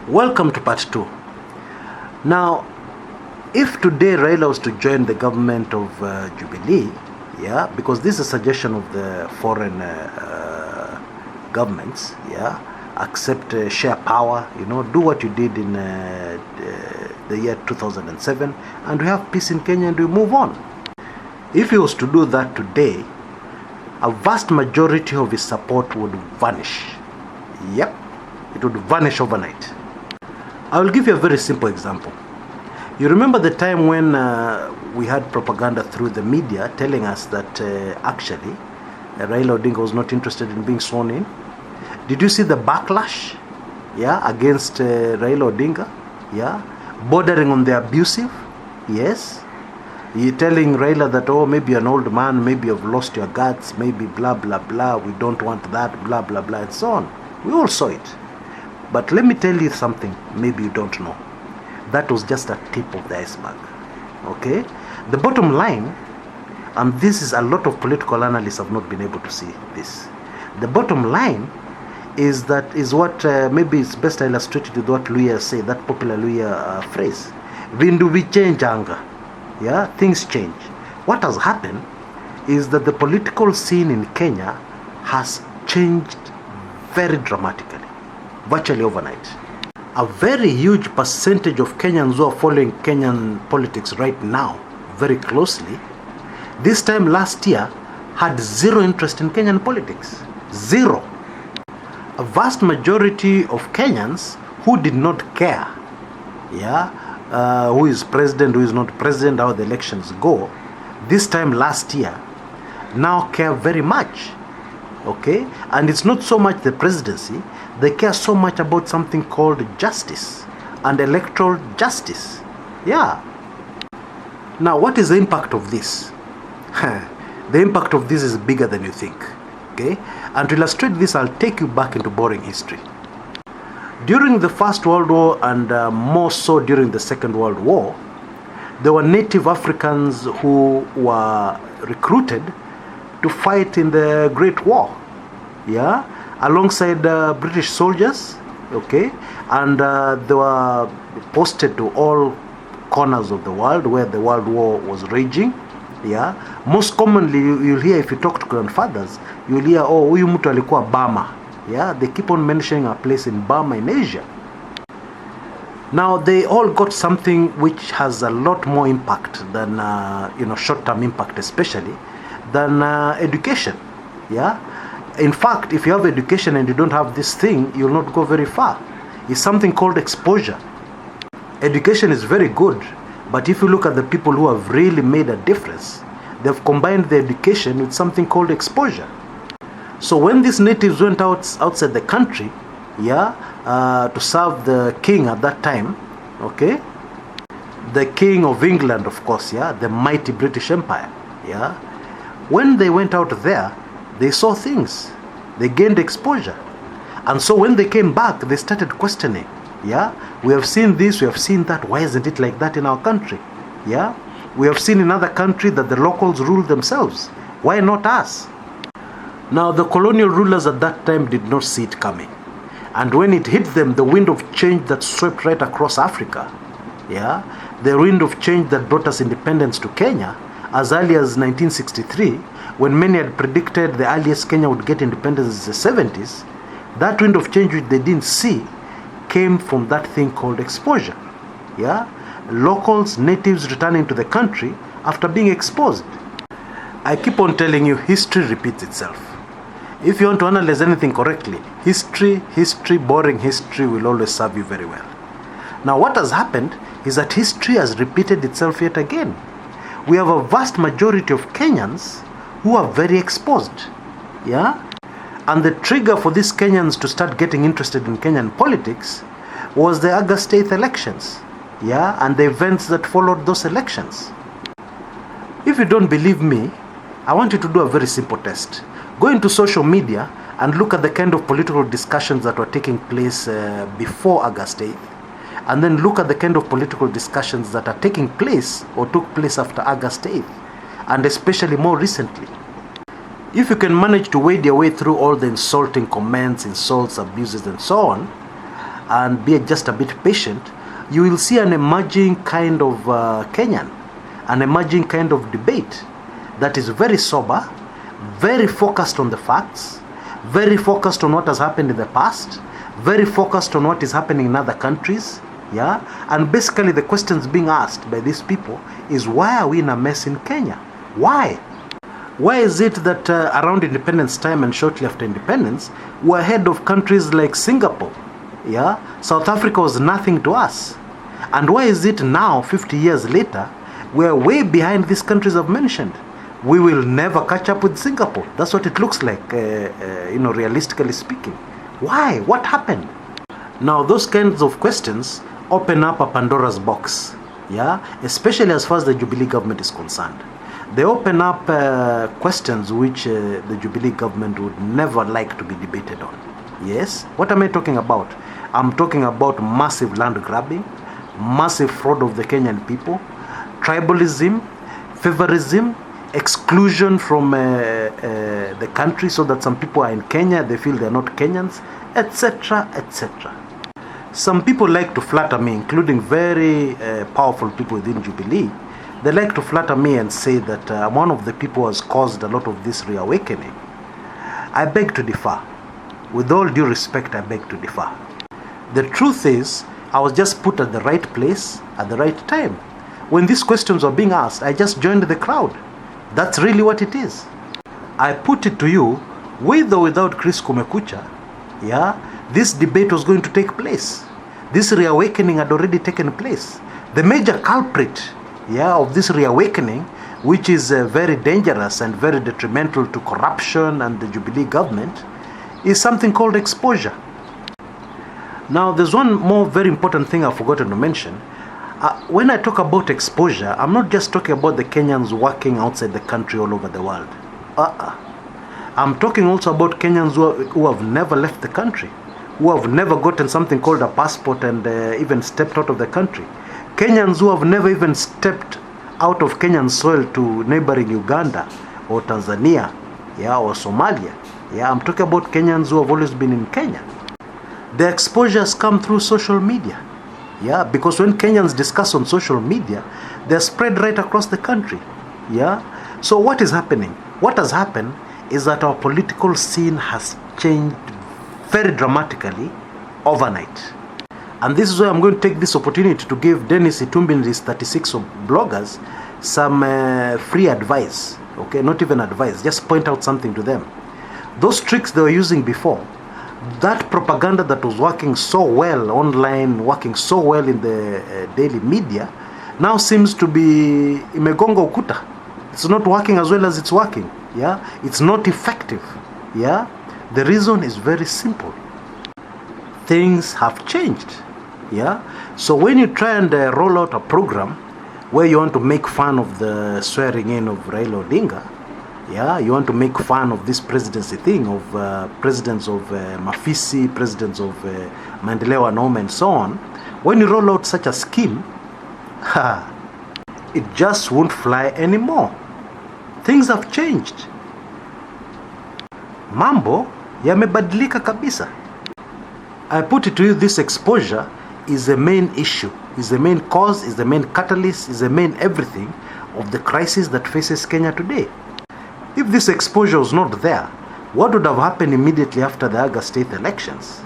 Welcome to part 2. Now, if today Raila was to join the government of Jubilee, because this is a suggestion of the foreign governments, accept share power, do what you did in the year 2007, and we have peace in Kenya and we move on. If he was to do that today, a vast majority of his support would vanish. Yep, it would vanish overnight. I will give you a very simple example. You remember the time when we had propaganda through the media telling us that actually Raila Odinga was not interested in being sworn in? Did you see the backlash against Raila Odinga? Bordering on the abusive? Yes. You're telling Raila that, oh, maybe you're an old man, maybe you've lost your guts, maybe blah, blah, blah, we don't want that, blah, blah, blah, and so on. We all saw it. But let me tell you something maybe you don't know. That was just a tip of the iceberg. Okay? The bottom line, and this is a lot of political analysts have not been able to see this. The bottom line is what maybe it's best illustrated with what Luya say, that popular Luya phrase. Vindu vi change anger. Things change. What has happened is that the political scene in Kenya has changed very dramatically. Virtually overnight. A very huge percentage of Kenyans who are following Kenyan politics right now very closely, this time last year had zero interest in Kenyan politics. Zero. A vast majority of Kenyans who did not care, who is president, who is not president, how the elections go, this time last year, now care very much. Okay? And it's not so much the presidency, they care so much about something called justice and electoral justice. Now, what is the impact of this? The impact of this is bigger than you think. Okay? And to illustrate this, I'll take you back into boring history. During the First World War and more so during the Second World War, there were native Africans who were recruited to fight in the Great War. Alongside British soldiers, okay, and they were posted to all corners of the world where the World War was raging. Most commonly you'll hear, if you talk to grandfathers, you'll hear, oh, huyu mtu alikuwa Burma. They keep on mentioning a place in Burma in Asia. Now they all got something which has a lot more impact than short-term impact, especially than education. In fact, if you have education and you don't have this thing, you'll not go very far. It's something called exposure. Education is very good, but if you look at the people who have really made a difference, they've combined the education with something called exposure. So when these natives went outside the country, to serve the king at that time, okay, the king of England, of course, the mighty British Empire, when they went out there, they saw things, they gained exposure. And so when they came back, they started questioning, we have seen this, we have seen that, why isn't it like that in our country? We have seen in other countries that the locals rule themselves, why not us? Now the colonial rulers at that time did not see it coming. And when it hit them, the wind of change that swept right across Africa, the wind of change that brought us independence to Kenya, as early as 1963, when many had predicted the earliest Kenya would get independence in the 70s, that wind of change which they didn't see came from that thing called exposure. Locals, natives returning to the country after being exposed. I keep on telling you, history repeats itself. If you want to analyze anything correctly, history, boring history will always serve you very well. Now what has happened is that history has repeated itself yet again. We have a vast majority of Kenyans who are very exposed. And the trigger for these Kenyans to start getting interested in Kenyan politics was the August 8th elections. And the events that followed those elections. If you don't believe me, I want you to do a very simple test. Go into social media and look at the kind of political discussions that were taking place before August 8th. And then look at the kind of political discussions that are taking place or took place after August 8th. And especially more recently. If you can manage to wade your way through all the insulting comments, insults, abuses, and so on, and be just a bit patient, you will see an emerging kind of Kenyan, an emerging kind of debate that is very sober, very focused on the facts, very focused on what has happened in the past, very focused on what is happening in other countries. Yeah, and basically the questions being asked by these people is, why are we in a mess in Kenya? Why? Why is it that around independence time and shortly after independence, we're ahead of countries like Singapore? Yeah, South Africa was nothing to us. And why is it now, 50 years later, we're way behind these countries I've mentioned? We will never catch up with Singapore. That's what it looks like, realistically speaking. Why? What happened? Now, those kinds of questions open up a Pandora's box, yeah, especially as far as the Jubilee government is concerned. They open up questions which the Jubilee government would never like to be debated on. Yes, what am I talking about? I'm talking about massive land grabbing, massive fraud of the Kenyan people, tribalism, favorism, exclusion from the country so that some people are in Kenya, they feel they're not Kenyans, etc., etc. Some people like to flatter me, including very powerful people within Jubilee. They like to flatter me and say that I'm one of the people who has caused a lot of this reawakening. I beg to differ. With all due respect, I beg to differ. The truth is, I was just put at the right place at the right time. When these questions were being asked, I just joined the crowd. That's really what it is. I put it to you, with or without Chris Kumekucha, yeah, this debate was going to take place. This reawakening had already taken place. The major culprit, yeah, of this reawakening, which is very dangerous and very detrimental to corruption and the Jubilee government, is something called exposure. Now, there's one more very important thing I've forgotten to mention. When I talk about exposure, I'm not just talking about the Kenyans working outside the country all over the world. I'm talking also about Kenyans who have never left the country, who have never gotten something called a passport and even stepped out of the country. Kenyans who have never even stepped out of Kenyan soil to neighboring Uganda or Tanzania, yeah, or Somalia. Yeah, I'm talking about Kenyans who have always been in Kenya. The exposures come through social media. Yeah, because when Kenyans discuss on social media, they're spread right across the country. Yeah. So what is happening? What has happened is that our political scene has changed very dramatically overnight. And this is why I'm going to take this opportunity to give Dennis Itumbi and his 36 bloggers some free advice. Okay, not even advice, just point out something to them. Those tricks they were using before, that propaganda that was working so well online, working so well in the daily media, now seems to be imegonga ukuta. It's not working as well as it's working. Yeah, it's not effective. Yeah, the reason is very simple. Things have changed. Yeah, so when you try and roll out a program where you want to make fun of the swearing in of Raila Odinga, yeah, you want to make fun of this presidency thing of presidents of Mafisi, presidents of Maendeleo Wanaume and so on. When you roll out such a scheme, it just won't fly anymore. Things have changed. Mambo yamebadilika kabisa. I put it to you, this exposure is the main issue, is the main cause, is the main catalyst, is the main everything of the crisis that faces Kenya today. If this exposure was not there, what would have happened immediately after the August 8th elections?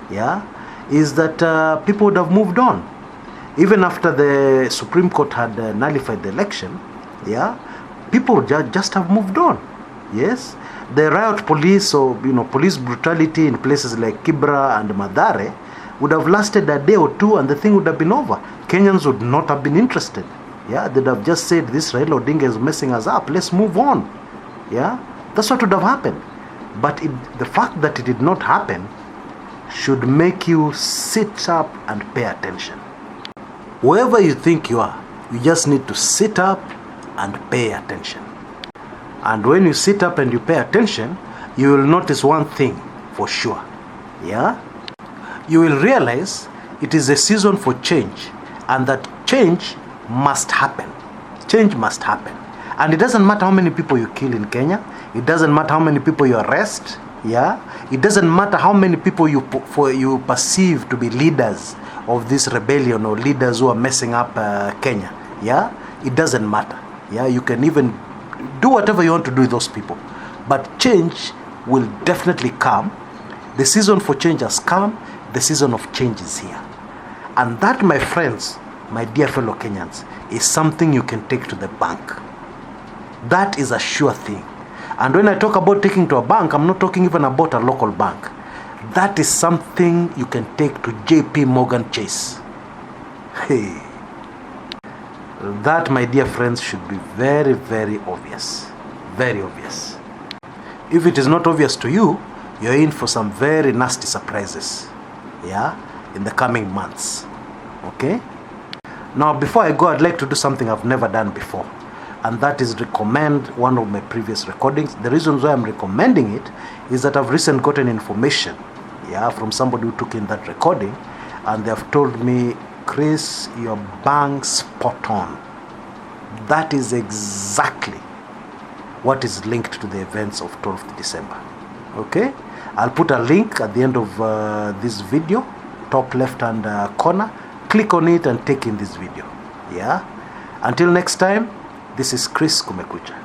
Yeah, is that people would have moved on. Even after the Supreme Court had nullified the election, yeah, people would just have moved on. Yes, the riot police or police brutality in places like Kibra and Madare would have lasted a day or two and the thing would have been over. Kenyans would not have been interested. Yeah, they'd have just said, this Raila Odinga is messing us up, let's move on. Yeah, that's what would have happened. But the fact that it did not happen should make you sit up and pay attention. Wherever you think you are, you just need to sit up and pay attention. And when you sit up and you pay attention, you will notice one thing for sure. Yeah? You will realize it is a season for change, and that change must happen. Change must happen. And it doesn't matter how many people you kill in Kenya. It doesn't matter how many people you arrest. Yeah, it doesn't matter how many people you perceive to be leaders of this rebellion or leaders who are messing up Kenya. Yeah, it doesn't matter. Yeah, you can even do whatever you want to do with those people, but change will definitely come. The season for change has come. The season of change is here, and that, my friends, my dear fellow Kenyans, is something you can take to the bank. That is a sure thing. And when I talk about taking to a bank, I'm not talking even about a local bank. That is something you can take to JP Morgan Chase. Hey. That, my dear friends, should be very, very obvious. Very obvious. If it is not obvious to you, you're in for some very nasty surprises. Yeah? In the coming months. Okay? Now, before I go, I'd like to do something I've never done before. And that is recommend one of my previous recordings. The reasons why I'm recommending it is that I've recently gotten information, from somebody who took in that recording, and they have told me, Chris, you're bang spot on. That is exactly what is linked to the events of 12th December. Okay? I'll put a link at the end of this video, top left-hand corner. Click on it and take in this video. Yeah? Until next time, this is Chris Kumekucha.